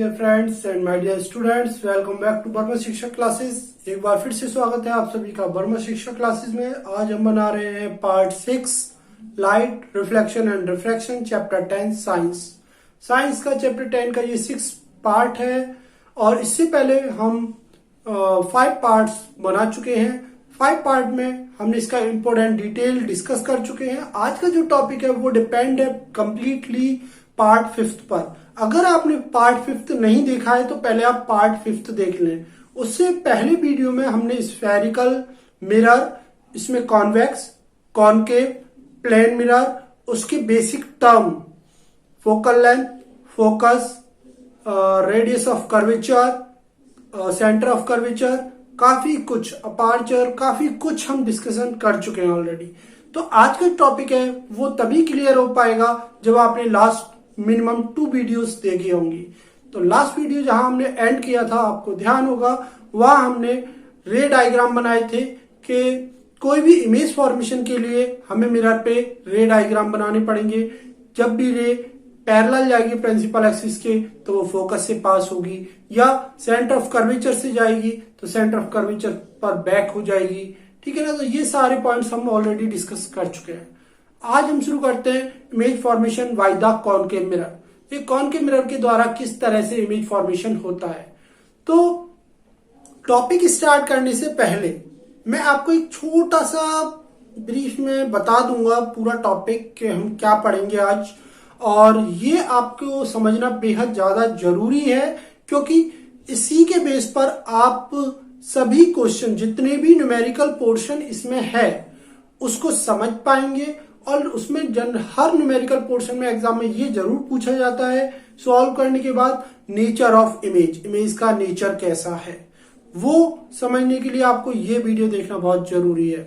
Dear friends and my dear students, welcome back to Verma Shiksha classes. एक बार फिर से स्वागत है आप सभी का वर्मा शिक्षा क्लासेस में। आज हम बना रहे हैं part 6 light reflection and refraction, chapter 10 science का चैप्टर 10 का ये 6 पार्ट है। और इससे पहले हम 5 पार्ट्स बना चुके हैं। 5 पार्ट में हमने इसका इम्पोर्टेंट डिटेल डिस्कस कर चुके हैं। आज का जो टॉपिक है वो डिपेंड है कंप्लीटली पार्ट 5 पर। अगर आपने पार्ट 5 नहीं देखा है तो पहले आप पार्ट 5 देख लें। उससे पहले वीडियो में हमने स्फेरिकल मिरर, इसमें कॉन्वेक्स, कॉनकेव, प्लेन मिरर, उसके basic term, focal length, focus, radius of curvature, centre of curvature, काफी कुछ, अपार्चर, काफी कुछ हम डिस्कशन कर चुके हैं ऑलरेडी। तो आज का टॉपिक है वो तभी क्लियर हो पाएगा जब आपने लास्ट मिनिमम 2 वीडियोस देखी होंगी। तो लास्ट वीडियो जहां हमने एंड किया था, आपको ध्यान होगा, वहां हमने रे डायग्राम बनाए थे कि कोई भी इमेज फॉर्मेशन के लिए हमें मिरर पे रे डायग्राम बनाने पड़ेंगे। जब भी रे पैरेलल जाएगी प्रिंसिपल एक्सिस के तो वो फोकस से पास होगी, या सेंटर ऑफ कर्वेचर से जाएगी तो सेंटर ऑफ कर्वेचर पर बैक हो जाएगी। ठीक है ना। तो ये सारे पॉइंट्स हम ऑलरेडी डिस्कस कर चुके हैं। आज हम शुरू करते हैं image formation by the concave mirror. ये कॉनकेव मिरर के द्वारा किस तरह से इमेज फॉर्मेशन होता है। तो टॉपिक स्टार्ट करने से पहले मैं आपको एक छोटा सा ब्रीफ में बता दूंगा पूरा टॉपिक कि हम क्या पढ़ेंगे आज। और ये आपको समझना बेहद ज्यादा जरूरी है, क्योंकि इसी के बेस पर आप सभी क्वेश्चन, जितने भी न्यूमेरिकल पोर्शन इसमें है, उसको समझ पाएंगे। और उसमें हर न्यूमेरिकल पोर्शन में एग्जाम में ये जरूर पूछा जाता है सॉल्व करने के बाद, नेचर ऑफ इमेज, इमेज का नेचर कैसा है, वो समझने के लिए आपको ये वीडियो देखना बहुत जरूरी है।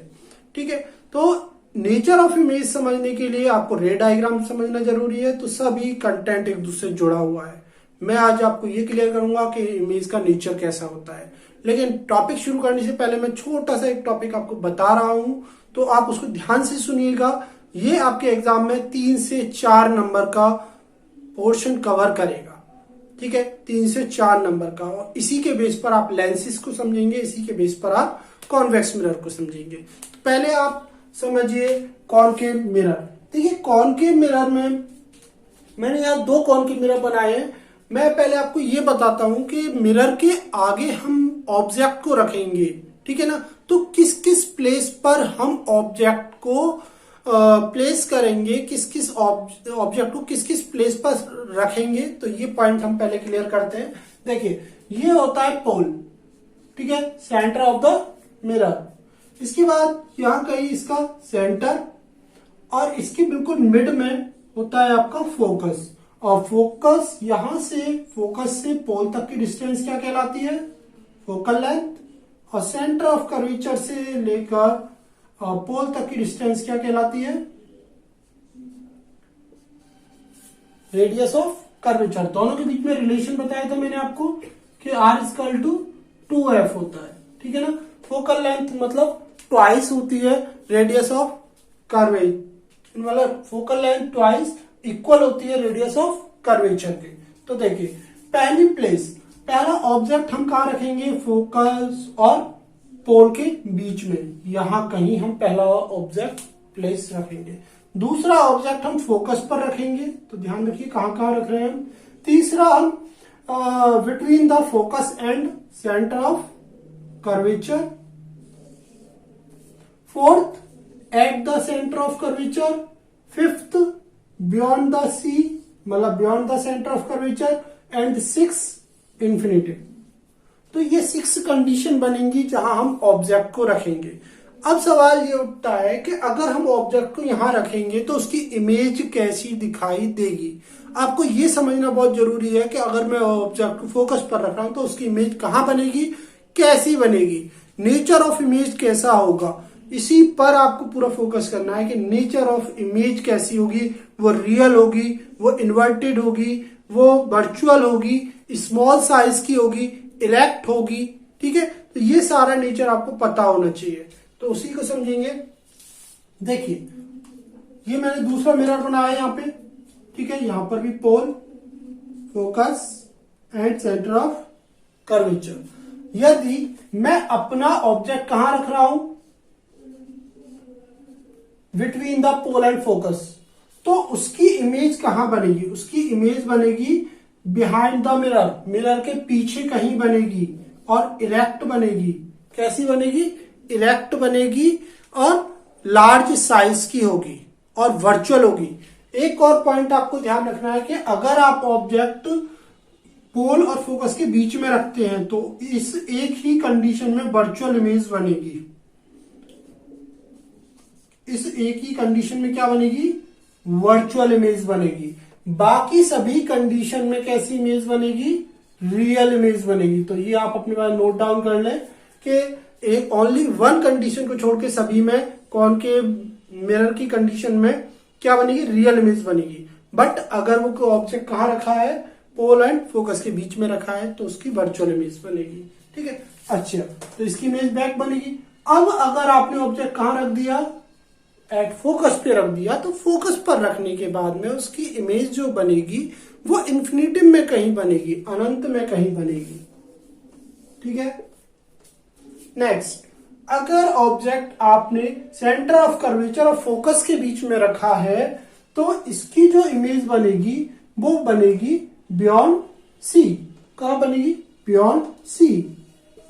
ठीक है। तो नेचर ऑफ इमेज समझने के लिए आपको रे डायग्राम समझना जरूरी है। तो सभी कंटेंट एक दूसरे से जुड़ा हुआ है। मैं आज आपको ये क्लियर करूंगा कि इमेज का नेचर कैसा होता है। लेकिन टॉपिक शुरू करने से पहले मैं छोटा सा एक टॉपिक आपको बता रहा हूं, तो आप उसको ध्यान से सुनिएगा। ये आपके एग्जाम में 3 से 4 नंबर का पोर्शन कवर करेगा। ठीक है, 3 से 4 नंबर का। और इसी के बेस पर आप लेंसेज को समझेंगे, इसी के बेस पर आप कॉन्वेक्स मिरर को समझेंगे। तो पहले आप समझिए कॉनकेव मिरर। देखिए कॉनकेव मिरर में मैंने यहाँ 2 कॉनकेव मिरर बनाए हैं। मैं पहले आपको ये बताता हूं कि मिरर के आगे हम ऑब्जेक्ट को रखेंगे। ठीक है ना। तो किस किस प्लेस पर हम ऑब्जेक्ट को प्लेस करेंगे, किस किस ऑब्जेक्ट को किस किस प्लेस पर रखेंगे, तो ये पॉइंट हम पहले क्लियर करते हैं। देखिए ये होता है पोल, ठीक है, सेंटर ऑफ द मिरर। इसके बाद यहां कहीं इसका सेंटर, और इसके बिल्कुल मिड में होता है आपका फोकस। और फोकस, यहां से फोकस से पोल तक की डिस्टेंस क्या कहलाती है, फोकल लेंथ। और सेंटर ऑफ कर्वेचर से लेकर पोल तक की डिस्टेंस क्या कहलाती है, रेडियस ऑफ कर्वेचर। दोनों के बीच में रिलेशन बताया था मैंने आपको कि R=2f होता है। ठीक है ना। फोकल लेंथ मतलब ट्वाइस होती है रेडियस ऑफ कर्वेचर, मतलब फोकल लेंथ ट्वाइस इक्वल होती है रेडियस ऑफ कर्वेचर के। तो देखिए पहली प्लेस, पहला ऑब्जेक्ट हम कहां रखेंगे, फोकस और पोल के बीच में, यहां कहीं हम पहला ऑब्जेक्ट प्लेस रखेंगे। दूसरा ऑब्जेक्ट हम फोकस पर रखेंगे, तो ध्यान रखिए कहां कहां रख रहे हैं हम। तीसरा हम between the focus and centre of curvature. Fourth at the centre of curvature. Fifth beyond the C, मतलब beyond the centre of curvature. And 6 infinity. तो ये 6 कंडीशन बनेंगी जहां हम ऑब्जेक्ट को रखेंगे। अब सवाल ये उठता है कि अगर हम ऑब्जेक्ट को यहां रखेंगे तो उसकी इमेज कैसी दिखाई देगी। आपको ये समझना बहुत जरूरी है कि अगर मैं ऑब्जेक्ट को फोकस पर रख रहा हूं तो उसकी इमेज कहां बनेगी, कैसी बनेगी, नेचर ऑफ इमेज कैसा होगा, इसी पर आपको पूरा फोकस करना है कि नेचर ऑफ इमेज कैसी होगी। वो रियल होगी, वो इन्वर्टेड होगी, वो वर्चुअल होगी, स्मॉल साइज की होगी, इरेक्ट होगी। ठीक है। तो ये सारा नेचर आपको पता होना चाहिए, तो उसी को समझेंगे। देखिए ये मैंने दूसरा मिरर बनाया यहां पे। ठीक है। यहां पर भी pole, focus, and centre of curvature. यदि मैं अपना ऑब्जेक्ट कहां रख रहा हूं, between the pole and focus, तो उसकी इमेज कहां बनेगी, उसकी इमेज बनेगी बिहाइंड द मिरर, मिरर के पीछे कहीं बनेगी और इरेक्ट बनेगी। कैसी बनेगी, इरेक्ट बनेगी और लार्ज साइज की होगी और वर्चुअल होगी। एक और पॉइंट आपको ध्यान रखना है कि अगर आप ऑब्जेक्ट पोल और फोकस के बीच में रखते हैं तो इस एक ही कंडीशन में वर्चुअल इमेज बनेगी। इस एक ही कंडीशन में क्या बनेगी, वर्चुअल इमेज बनेगी। बाकी सभी कंडीशन में कैसी इमेज बनेगी, रियल इमेज बनेगी। तो ये आप अपने पास नोट डाउन कर लें कि ओनली वन कंडीशन को छोड़ के सभी में कॉनकेव मिरर की कंडीशन में क्या बनेगी, रियल इमेज बनेगी। बट अगर वो ऑब्जेक्ट कहां रखा है, पोल एंड फोकस के बीच में रखा है, तो उसकी वर्चुअल इमेज बनेगी। ठीक है, अच्छा, तो इसकी इमेज बैक बनेगी। अब अगर आपने ऑब्जेक्ट कहां रख दिया, एट फोकस पे रख दिया, तो फोकस पर रखने के बाद में उसकी इमेज जो बनेगी वो इन्फिनिटिव में कहीं बनेगी, अनंत में कहीं बनेगी। ठीक है, नेक्स्ट, अगर ऑब्जेक्ट आपने सेंटर ऑफ कर्वेचर और फोकस के बीच में रखा है तो इसकी जो इमेज बनेगी वो बनेगी बियॉन्ड सी। कहां बनेगी, बियॉन्ड सी,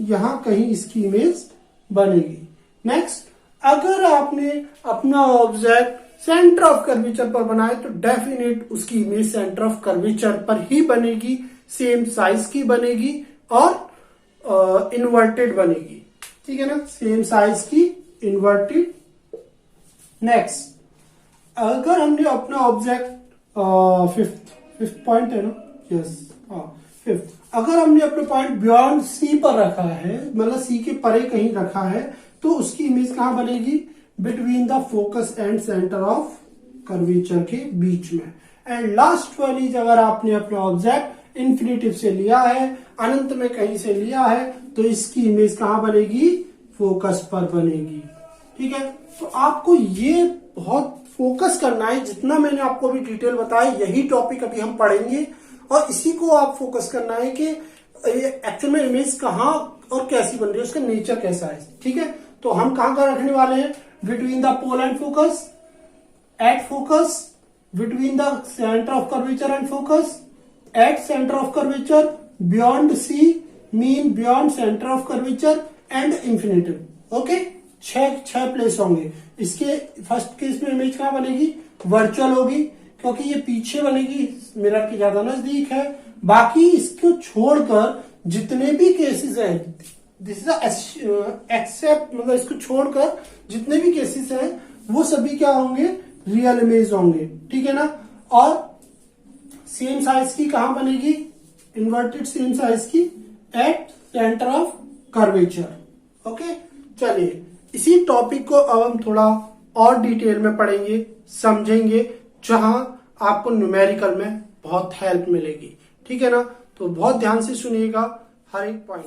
यहां कहीं इसकी इमेज बनेगी। नेक्स्ट, अगर आपने अपना ऑब्जेक्ट सेंटर ऑफ कर्वेचर पर बनाए तो डेफिनेट उसकी इमेज सेंटर ऑफ कर्वेचर पर ही बनेगी, सेम साइज की बनेगी और इन्वर्टेड बनेगी। ठीक है ना, सेम साइज की, इन्वर्टेड। नेक्स्ट, अगर हमने अपना ऑब्जेक्ट फिफ्थ पॉइंट है ना, यस, फिफ्थ, अगर हमने अपना पॉइंट बियॉन्ड सी पर रखा है, मतलब सी के परे कहीं रखा है, तो उसकी इमेज कहां बनेगी, between the focus and centre of curvature के बीच में। एंड लास्ट वाली, अगर आपने अपना ऑब्जेक्ट इन्फिनिटिव से लिया है, अनंत में कहीं से लिया है, तो इसकी इमेज कहां बनेगी, फोकस पर बनेगी। ठीक है, तो आपको ये बहुत फोकस करना है, जितना मैंने आपको अभी डिटेल बताया यही टॉपिक अभी हम पढ़ेंगे और इसी को आप फोकस करना है कि एक्चुअल में इमेज कहां और कैसी बन रही है, उसका नेचर कैसा है। ठीक है, तो हम कहां का रखने वाले हैं, between the pole and focus, at focus, between the centre of curvature and focus, at centre of curvature, beyond C, mean beyond centre of curvature and infinitive. Okay, छह प्लेस होंगे। इसके फर्स्ट केस में image कहां बनेगी, virtual होगी, क्योंकि ये पीछे बनेगी, मिरर के ज्यादा नजदीक है। बाकी इसको छोड़कर जितने भी केसेस हैं, दिस इज एक्सेप्ट, मतलब इसको छोड़कर जितने भी केसेस हैं वो सभी क्या होंगे, रियल इमेज होंगे। ठीक है ना, और सेम साइज की कहां बनेगी, इन्वर्टेड सेम साइज की, eight centre of curvature. Okay, चलिए इसी टॉपिक को अब हम थोड़ा और डिटेल में पढ़ेंगे, समझेंगे, जहां आपको न्यूमेरिकल में बहुत हेल्प मिलेगी। ठीक है ना, तो बहुत ध्यान से सुनिएगा हर एक point.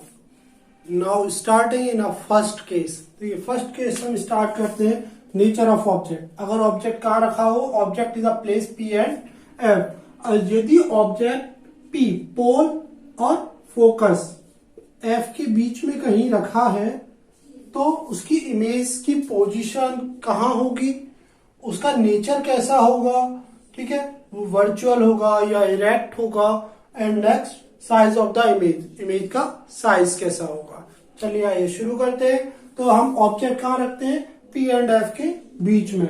Now starting in a first case. तो ये फर्स्ट केस हम स्टार्ट करते हैं, नेचर ऑफ ऑब्जेक्ट। अगर ऑब्जेक्ट कहां रखा हो, object is a place P and F. यदि ऑब्जेक्ट पी, पोल और फोकस एफ के बीच में कहीं रखा है तो उसकी इमेज की पोजीशन कहां होगी, उसका नेचर कैसा होगा। ठीक है, वो वर्चुअल होगा या इरेक्ट होगा। And next, size of the image, image का साइज कैसा होगा। चलिए आइए शुरू करते हैं। तो हम ऑब्जेक्ट कहां रखते हैं, पी एंड एफ के बीच में।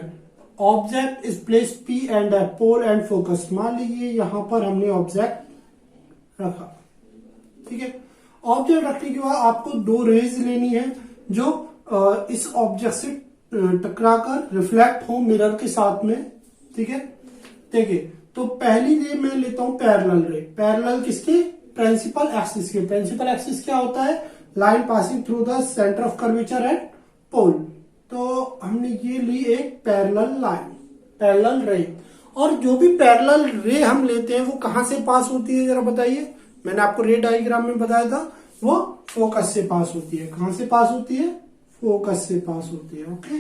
Object is place P and F, pole and focus. मान लीजिए यहां पर हमने ऑब्जेक्ट रखा। ठीक है, ऑब्जेक्ट रखने के बाद आपको दो रेज लेनी है जो इस ऑब्जेक्ट से टकराकर रिफ्लेक्ट हो मिरर के साथ में। ठीक है, देखिए, तो पहली रे मैं लेता हूं पैरेलल रे। पैरेलल किसके, प्रिंसिपल एक्सिस के। प्रिंसिपल एक्सिस क्या होता है, line passing through the centre of curvature and pole. तो हमने ये ली एक पैरेलल लाइन, पैरेलल रे। और जो भी पैरेलल रे हम लेते हैं वो कहां से पास होती है, जरा बताइए। मैंने आपको रे डायग्राम में बताया था, वो फोकस से पास होती है। कहां से पास होती है, फोकस से पास होती है। ओके,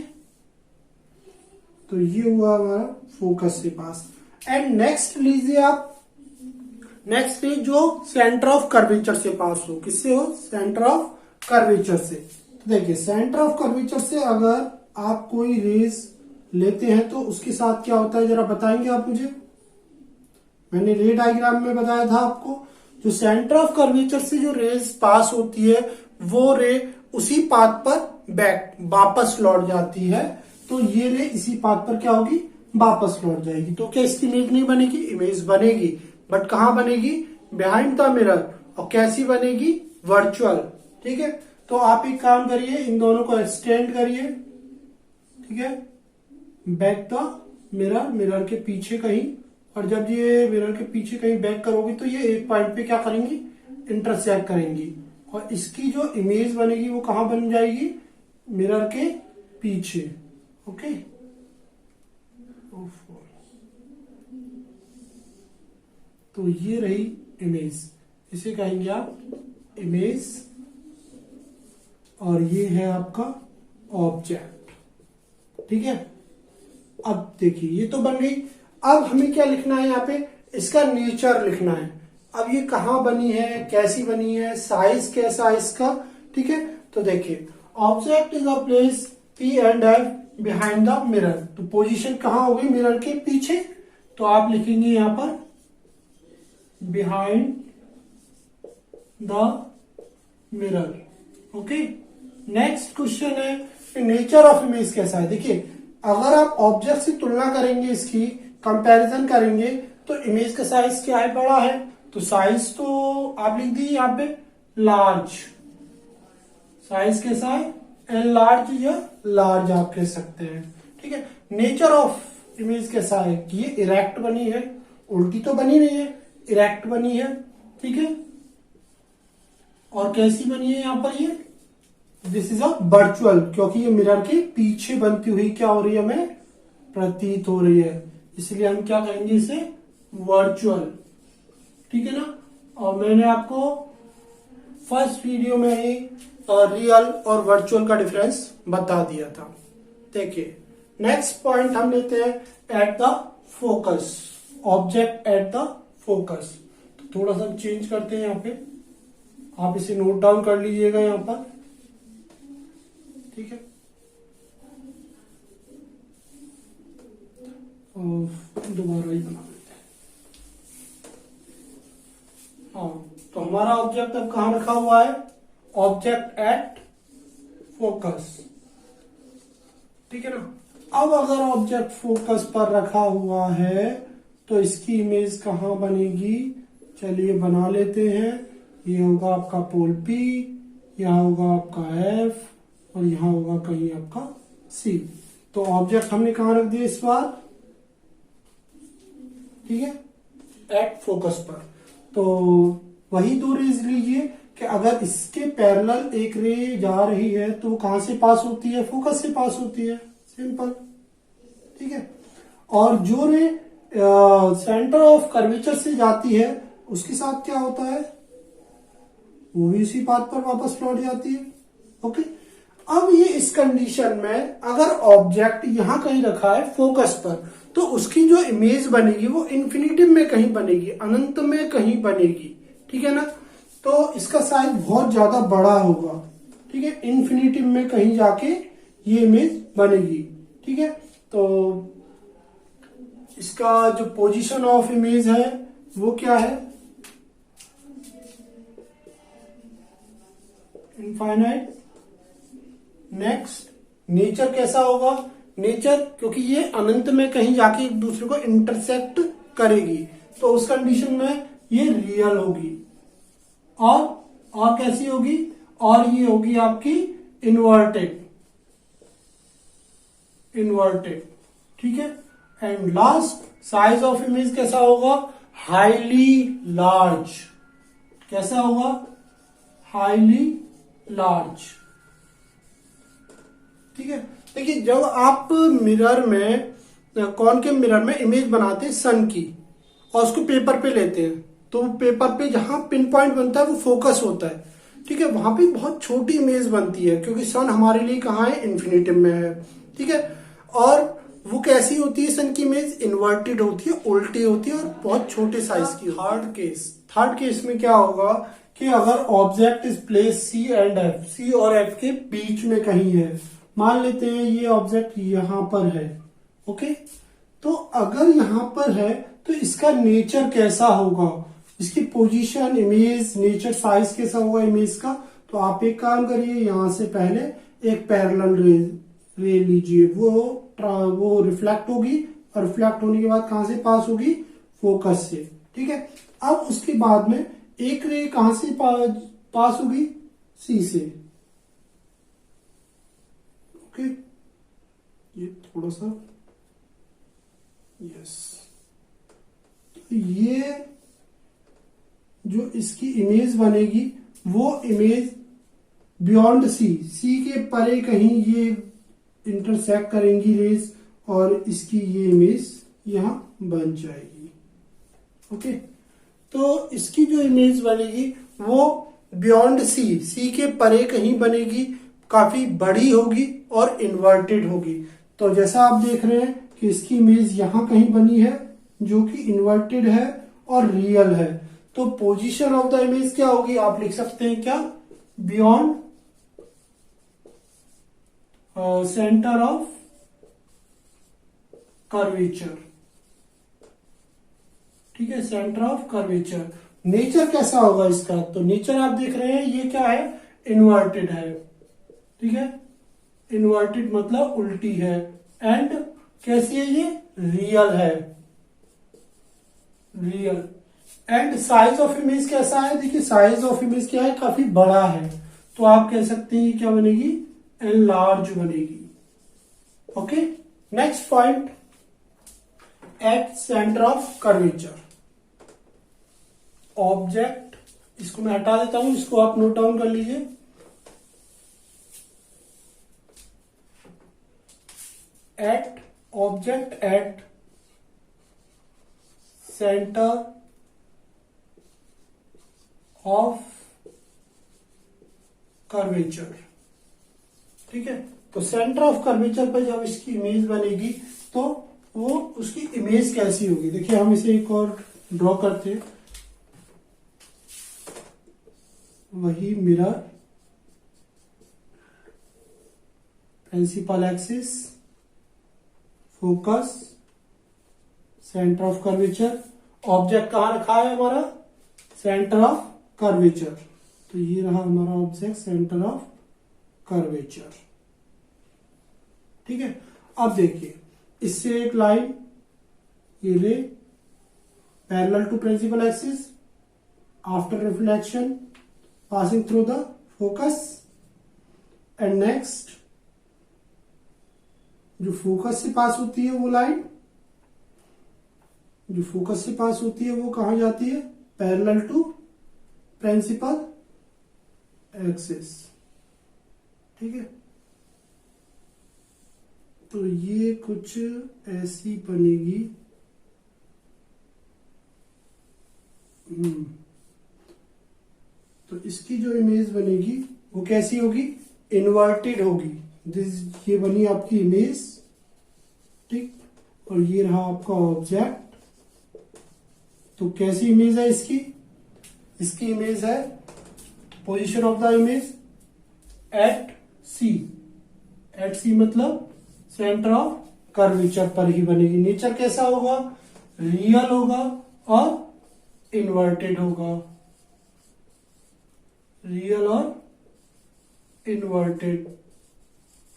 तो ये हुआ हमारा फोकस से पास। एंड नेक्स्ट लीजिए आप नेक्स्ट है जो सेंटर ऑफ कर्वेचर से पास हो, किससे हो, सेंटर ऑफ कर्वेचर से। तो देखिए सेंटर ऑफ कर्वेचर से अगर आप कोई रेज लेते हैं तो उसके साथ क्या होता है, जरा बताएंगे आप मुझे। मैंने रे डायग्राम में बताया था आपको, जो सेंटर ऑफ कर्वेचर से जो रेज पास होती है वो रे उसी पाथ पर बैक वापस लौट जाती है। तो ये रे इसी पाथ पर क्या होगी, वापस लौट जाएगी। तो क्या इसकी इमेज नहीं बनेगी, इमेज बनेगी, बट कहां बनेगी, बिहाइंड द मिरर। और कैसी बनेगी, वर्चुअल। ठीक है, तो आप एक काम करिए, इन दोनों को एक्सटेंड करिए, ठीक है, बैक द मिरर, मिरर के पीछे कहीं। और जब ये मिरर के पीछे कहीं बैक करोगे तो ये एक पॉइंट पे क्या करेंगी, इंटरसेक्ट करेंगी। और इसकी जो इमेज बनेगी वो कहां बन जाएगी, मिरर के पीछे। ओके, तो ये रही इमेज, इसे कहेंगे आप इमेज। और ये है आपका ऑब्जेक्ट। ठीक है, अब देखिए ये तो बन गई। अब हमें क्या लिखना है यहाँ पे, इसका नेचर लिखना है। अब ये कहाँ बनी है, कैसी बनी है, साइज कैसा है इसका। ठीक है, तो देखिए object is a place P and F behind the mirror. तो पोजीशन कहाँ होगी, मिरर के पीछे। तो आप लिखेंगे यहां पर behind the mirror. Okay, next question है नेचर ऑफ इमेज कैसा है। देखिए अगर आप ऑब्जेक्ट से तुलना करेंगे, इसकी कंपैरिजन करेंगे, तो इमेज का साइज क्या है, बड़ा है। तो साइज तो आप लिख दीजिए यहाँ पे लार्ज। साइज कैसा है, एल लार्ज या लार्ज आप कह सकते हैं। ठीक है, नेचर ऑफ इमेज कैसा है कि ये इरेक्ट बनी है, उल्टी तो बनी नहीं है, इरेक्ट बनी है। ठीक है, और कैसी बनी है यहाँ पर, ये दिस इज अ वर्चुअल, क्योंकि ये मिरर के पीछे बनती हुई क्या हो रही है, हमें प्रतीत हो रही है, इसलिए हम क्या कहेंगे इसे, वर्चुअल। ठीक है ना। और मैंने आपको फर्स्ट वीडियो में ही रियल और वर्चुअल का डिफरेंस बता दिया था। देखिए नेक्स्ट पॉइंट हम लेते हैं at the focus, object at the focus. तो थोड़ा सा चेंज करते हैं यहाँ पे, आप इसे नोट डाउन कर लीजिएगा यहाँ पर। ठीक है, दोबारा ही बना देते हैं। हाँ, तो हमारा ऑब्जेक्ट अब कहां रखा हुआ है, ऑब्जेक्ट एट फोकस। ठीक है ना। अब अगर ऑब्जेक्ट फोकस पर रखा हुआ है तो इसकी इमेज कहां बनेगी, चलिए बना लेते हैं। ये होगा आपका पोल P, यहाँ होगा आपका F, और यहाँ होगा कहीं आपका C। तो ऑब्जेक्ट हमने कहां रख दिया इस बार, ठीक है, एट फोकस पर। तो वही दो रेज लीजिए कि अगर इसके पैरेलल एक रे जा रही है तो वो कहां से पास होती है, फोकस से पास होती है, सिंपल। ठीक है, और जो रे सेंटर ऑफ कर्वेचर से जाती है उसके साथ क्या होता है, वो भी उसी पाथ पर वापस लौट जाती है। ओके, अब ये इस कंडीशन में अगर ऑब्जेक्ट यहां कहीं रखा है फोकस पर, तो उसकी जो इमेज बनेगी वो इन्फिनिटिव में कहीं बनेगी, अनंत में कहीं बनेगी। ठीक है ना। तो इसका साइज बहुत ज्यादा बड़ा होगा। ठीक है, इन्फिनिटिव में कहीं जाके ये इमेज बनेगी। ठीक है, तो इसका जो पोजीशन ऑफ इमेज है वो क्या है, इनफाइनाइट। नेक्स्ट नेचर कैसा होगा, नेचर क्योंकि ये अनंत में कहीं जाके एक दूसरे को इंटरसेक्ट करेगी, तो उस कंडीशन में ये रियल होगी। और कैसी होगी, और ये होगी आपकी इन्वर्टेड। ठीक है, and last size of image कैसा होगा, हाईली लार्ज। कैसा होगा, हाईली लार्ज। ठीक है, देखिए जब आप मिरर में, कॉनकेव मिरर में इमेज बनाते हैं सन की और उसको पेपर पे लेते हैं, तो पेपर पे जहां पिन पॉइंट बनता है वो फोकस होता है। ठीक है, वहां पे बहुत छोटी इमेज बनती है क्योंकि सन हमारे लिए कहाँ है, इन्फिनिटिव में है। ठीक है, और वो कैसी होती है सन की इमेज? इन्वर्टेड होती है, उल्टी होती है और बहुत छोटे साइज की। थर्ड केस में क्या होगा कि अगर object is place C and F, C और एफ के बीच में कहीं है, मान लेते हैं ये ऑब्जेक्ट यहां पर है, ओके, तो अगर यहां पर है तो इसका नेचर कैसा होगा, इसकी पोजीशन, इमेज, नेचर, साइज कैसा होगा इमेज का? तो आप एक काम करिए, यहां से पहले एक पैरेलल रे लीजिए, वो रिफ्लेक्ट होगी और रिफ्लेक्ट होने के बाद कहां से पास होगी? फोकस से, ठीक है। अब उसके बाद में एक रे कहां से पास होगी? सी से, ओके। ये थोड़ा सा, यस, तो ये जो इसकी इमेज बनेगी वो इमेज बियॉन्ड सी, सी के परे कहीं ये इंटरसेक्ट करेंगी रेज और इसकी ये इमेज यहां बन जाएगी, ओके। तो इसकी जो इमेज बनेगी वो बियॉन्ड सी, सी के परे कहीं बनेगी, काफी बड़ी होगी और इन्वर्टेड होगी। तो जैसा आप देख रहे हैं कि इसकी इमेज यहां कहीं बनी है जो कि इन्वर्टेड है और रियल है। तो पोजीशन ऑफ द इमेज क्या होगी? आप लिख सकते हैं क्या? बियॉन्ड सेंटर ऑफ कर्वेचर, ठीक है, सेंटर ऑफ कर्वेचर। नेचर कैसा होगा इसका? तो नेचर आप देख रहे हैं ये क्या है? इन्वर्टेड है, ठीक है, इन्वर्टेड मतलब उल्टी है। एंड कैसी है ये? रियल है, real. And size of image कैसा है? देखिए साइज ऑफ इमेज क्या है? काफी बड़ा है, तो आप कह सकते हैं क्या बनेगी? एनलार्ज बनेगी, okay. Next point, eight centre of curvature. Object, इसको मैं हटा देता हूं, इसको आप नोट डाउन कर लीजिए। At object at centre of curvature, ठीक है। तो सेंटर ऑफ कर्वेचर पर जब इसकी इमेज बनेगी तो वो उसकी इमेज कैसी होगी? देखिए हम इसे एक और ड्रॉ करते हैं, वही mirror, principal axis, focus, centre of curvature. Object कहां रखा है हमारा? Centre of curvature. तो ये रहा हमारा ऑब्जेक्ट, सेंटर ऑफ कर्वेचर, ठीक है। अब देखिए इससे एक लाइन, ये ray parallel to principal axis, after reflection passing through the focus, and next जो फोकस से पास होती है वो लाइन, जो फोकस से पास होती है वो कहां जाती है? पैरेलल टू प्रिंसिपल एक्सिस, ठीक है। तो ये कुछ ऐसी बनेगी, तो इसकी जो इमेज बनेगी वो कैसी होगी? इन्वर्टेड होगी। ये बनी आपकी इमेज, ठीक, और ये रहा आपका ऑब्जेक्ट। तो कैसी इमेज है इसकी? इसकी इमेज है, position of the image at C, at C मतलब सेंटर ऑफ कर्वेचर पर ही बनेगी। नेचर कैसा होगा? रियल होगा और इन्वर्टेड होगा, रियल और इन्वर्टेड।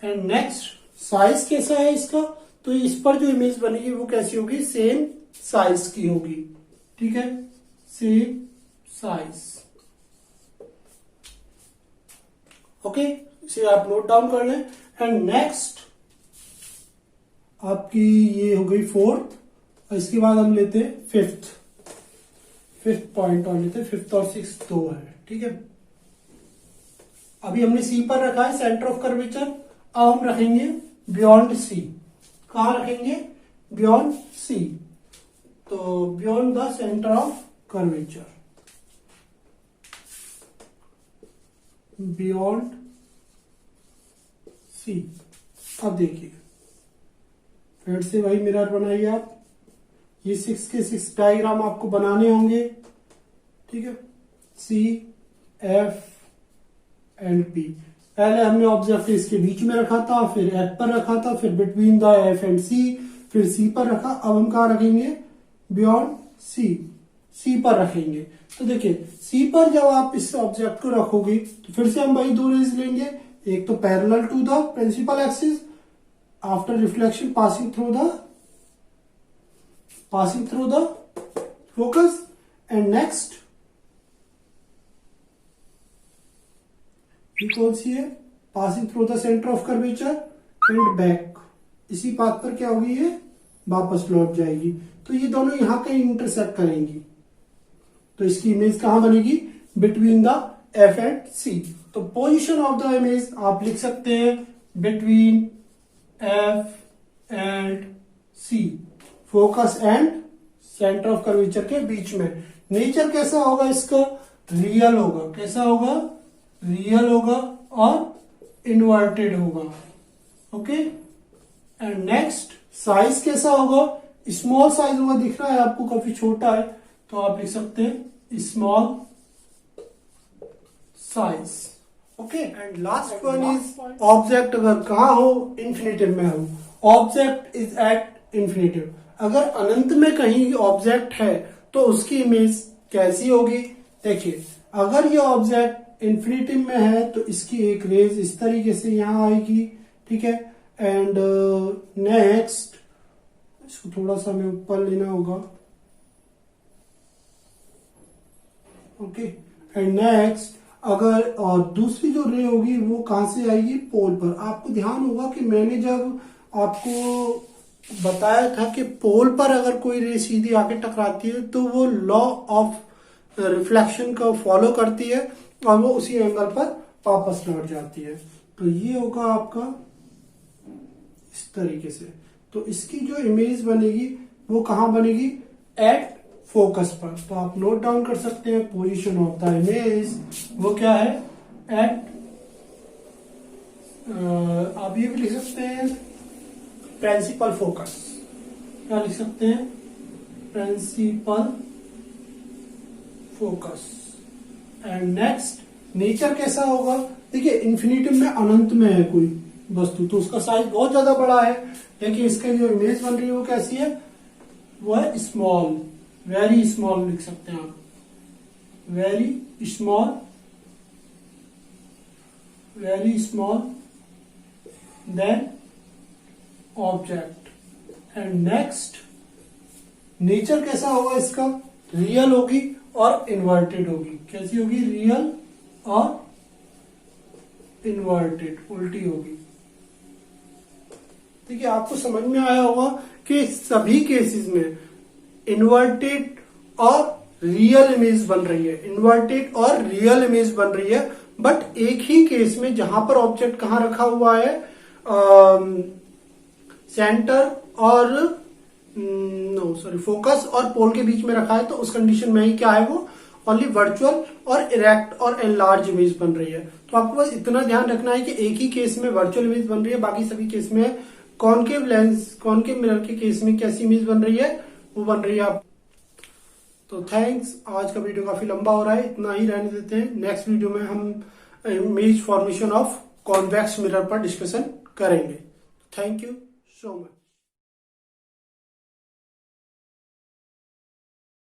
एंड नेक्स्ट साइज कैसा है इसका? तो इस पर जो इमेज बनेगी वो कैसी होगी? सेम साइज की होगी, ठीक है, सेम साइज, ओके। इसे आप नोट डाउन कर लें। एंड नेक्स्ट आपकी ये हो गई फोर्थ, और इसके बाद हम लेते हैं फिफ्थ पॉइंट और लेते हैं। फिफ्थ और सिक्स दो है, ठीक है। अभी हमने सी पर रखा है सेंटर ऑफ कर्वेचर, अब हम रखेंगे बियॉन्ड सी। कहां रखेंगे? Beyond C. तो beyond the centre of curvature, beyond C. अब देखिए फिर से वही मिरर बनाइए आप। ये 6 के 6 डायग्राम आपको बनाने होंगे, ठीक है। सी, एफ एंड पी। पहले हमने ऑब्जेक्ट इसके बीच में रखा था, फिर एफ पर रखा था, फिर बिटवीन द एफ एंड सी, फिर सी पर रखा। अब हम कहा रखेंगे? बियॉन्ड सी, सी पर रखेंगे। तो देखिए सी पर जब आप इस ऑब्जेक्ट को रखोगे तो फिर से हम वही दो रेज लेंगे, एक तो parallel to the principal axis after reflection passing through the focus, and next ये कौन सी है? Passing through the centre of curvature and back. इसी पाथ पर क्या होगी? ये वापस लौट जाएगी। तो ये दोनों यहां कहीं इंटरसेक्ट करेंगी, तो इसकी इमेज कहां बनेगी? Between the F and C. तो पोजीशन ऑफ द इमेज आप लिख सकते हैं between F and C, focus and centre of curvature के बीच में। नेचर कैसा होगा इसका? रियल होगा। कैसा होगा? रियल होगा और इन्वर्टेड होगा। ओके, एंड नेक्स्ट साइज कैसा होगा? स्मॉल साइज होगा। दिख रहा है आपको काफी छोटा है, तो आप लिख सकते हैं small size. Okay, and last one is object अगर कहां हो? इंफिनिटिव में हो। Object is at infinitive. अगर अनंत में कहीं ऑब्जेक्ट है तो उसकी इमेज कैसी होगी? देखिए अगर ये ऑब्जेक्ट इंफिनिटिव में है तो इसकी एक रेज इस तरीके से यहां आएगी, ठीक है। एंड नेक्स्ट इसको थोड़ा सा हमें ऊपर लेना होगा। ओके, एंड नेक्स्ट अगर और दूसरी जो रे होगी वो कहां से आएगी? पोल पर। आपको ध्यान होगा कि मैंने जब आपको बताया था कि पोल पर अगर कोई रे सीधी आके टकराती है तो वो लॉ ऑफ रिफ्लेक्शन का फॉलो करती है और वो उसी एंगल पर वापस लौट जाती है। तो ये होगा आपका इस तरीके से। तो इसकी जो इमेज बनेगी वो कहां बनेगी? एट फोकस पर। तो आप नोट डाउन कर सकते हैं पोजीशन ऑफ द इमेज वो क्या है? एट आप ये भी लिख सकते हैं प्रिंसिपल फोकस। क्या लिख सकते हैं? Principal focus. And next nature कैसा होगा? देखिए इन्फिनिटिव में अनंत में है कोई वस्तु तो उसका साइज बहुत ज्यादा बड़ा है, लेकिन इसका जो इमेज बन रही है वो कैसी है? वो है स्मॉल, वेरी स्मॉल लिख सकते हैं आप, very small then object. And next nature कैसा होगा इसका? रियल होगी और इन्वर्टेड होगी। कैसी होगी? रियल और इन्वर्टेड, उल्टी होगी। ठीक है, आपको समझ में आया होगा कि सभी केसेस में इन्वर्टेड और रियल इमेज बन रही है, इन्वर्टेड और रियल इमेज बन रही है। बट एक ही केस में जहां पर ऑब्जेक्ट कहां रखा हुआ है? सेंटर और फोकस और पोल के बीच में रखा है, तो उस कंडीशन में ही क्या है? वो ओनली वर्चुअल और इरेक्ट और एनलार्ज इमेज बन रही है। तो आपको बस इतना ध्यान रखना है कि एक ही केस में वर्चुअल इमेज बन रही है, बाकी सभी केस में कॉनकेव लेंस, कॉनकेव मिरर के केस में कैसी इमेज बन रही है? वो बन रही है आप। तो थैंक्स, आज का वीडियो काफी लंबा हो रहा है, इतना ही रहने देते हैं। नेक्स्ट वीडियो में हम image formation of convex mirror पर डिस्कशन करेंगे। Thank you so much.